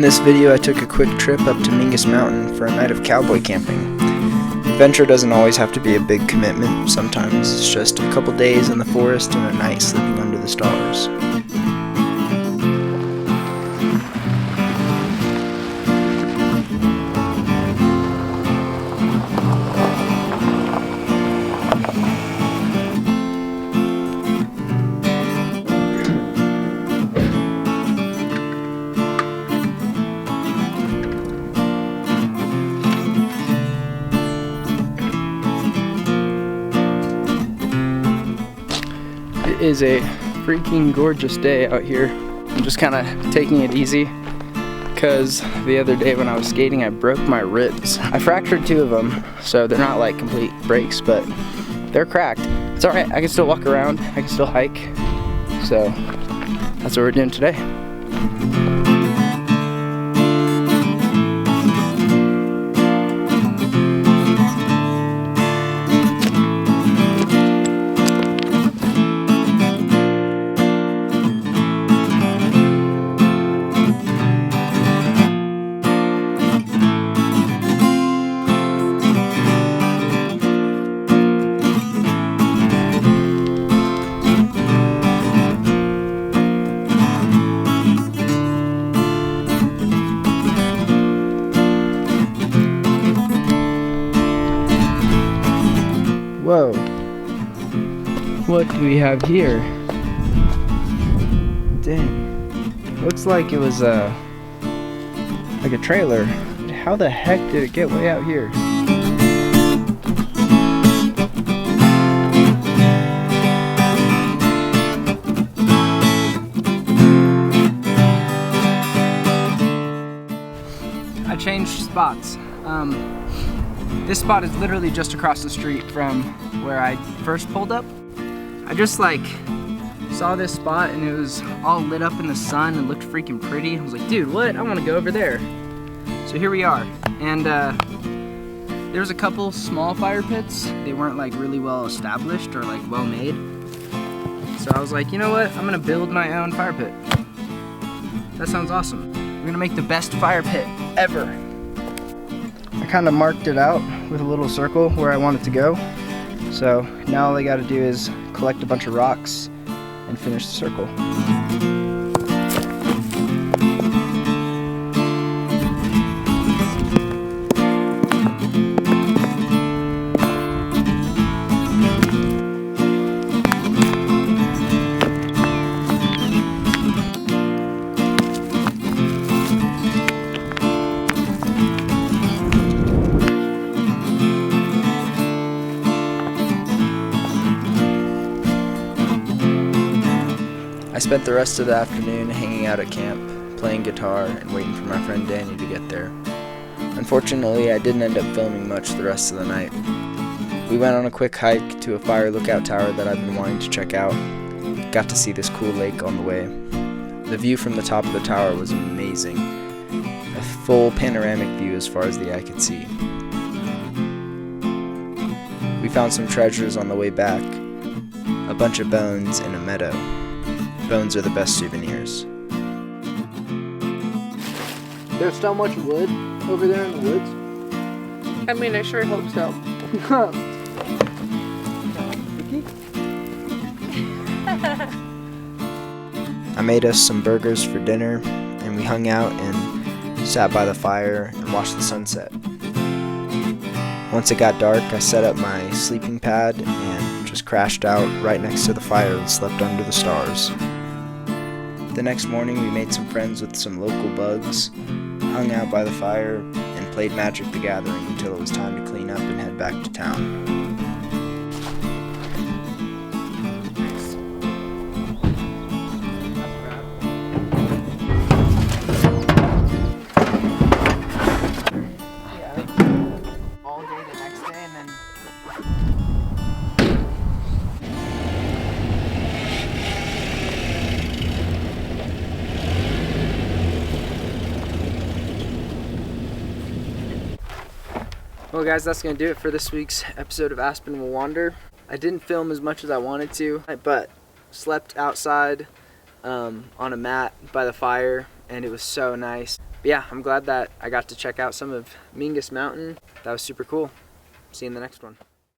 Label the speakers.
Speaker 1: this video, I took a quick trip up to Mingus Mountain for a night of cowboy camping. Adventure doesn't always have to be a big commitment. Sometimes it's just a couple days in the forest and a night sleeping under the stars. It is a freaking gorgeous day out here. I'm just kind of taking it easy because the other day when I was skating I broke my ribs. I fractured 2 of them, so they're not like complete breaks, but they're cracked. It's alright, I can still walk around, I can still hike, so that's what we're doing today. Whoa, what do we have here? Dang, looks like it was like a trailer. How the heck did it get way out here? I changed spots. This spot is literally just across the street from where I first pulled up. I just saw this spot and it was all lit up in the sun and looked freaking pretty. I was like, dude, what? I want to go over there. So here we are. And there's a couple small fire pits. They weren't really well established or well made. So I was like, you know what? I'm gonna build my own fire pit. That sounds awesome. We're gonna make the best fire pit ever. I kind of marked it out with a little circle where I want it to go. So now all I got to do is collect a bunch of rocks and finish the circle. I spent the rest of the afternoon hanging out at camp, playing guitar, and waiting for my friend Danny to get there. Unfortunately, I didn't end up filming much the rest of the night. We went on a quick hike to a fire lookout tower that I've been wanting to check out. Got to see this cool lake on the way. The view from the top of the tower was amazing. A full panoramic view as far as the eye could see. We found some treasures on the way back. A bunch of bones in a meadow. Bones are the best souvenirs. There's so much wood over there in the woods.
Speaker 2: I mean, I sure hope so.
Speaker 1: I made us some burgers for dinner, and we hung out and sat by the fire and watched the sunset. Once it got dark, I set up my sleeping pad and just crashed out right next to the fire and slept under the stars. The next morning we made some friends with some local bugs, hung out by the fire, and played Magic the Gathering until it was time to clean up and head back to town. All day the next day and then well guys, that's going to do it for this week's episode of Aspen Will Wander. I didn't film as much as I wanted to, but slept outside on a mat by the fire and it was so nice. But yeah, I'm glad that I got to check out some of Mingus Mountain. That was super cool. See you in the next one.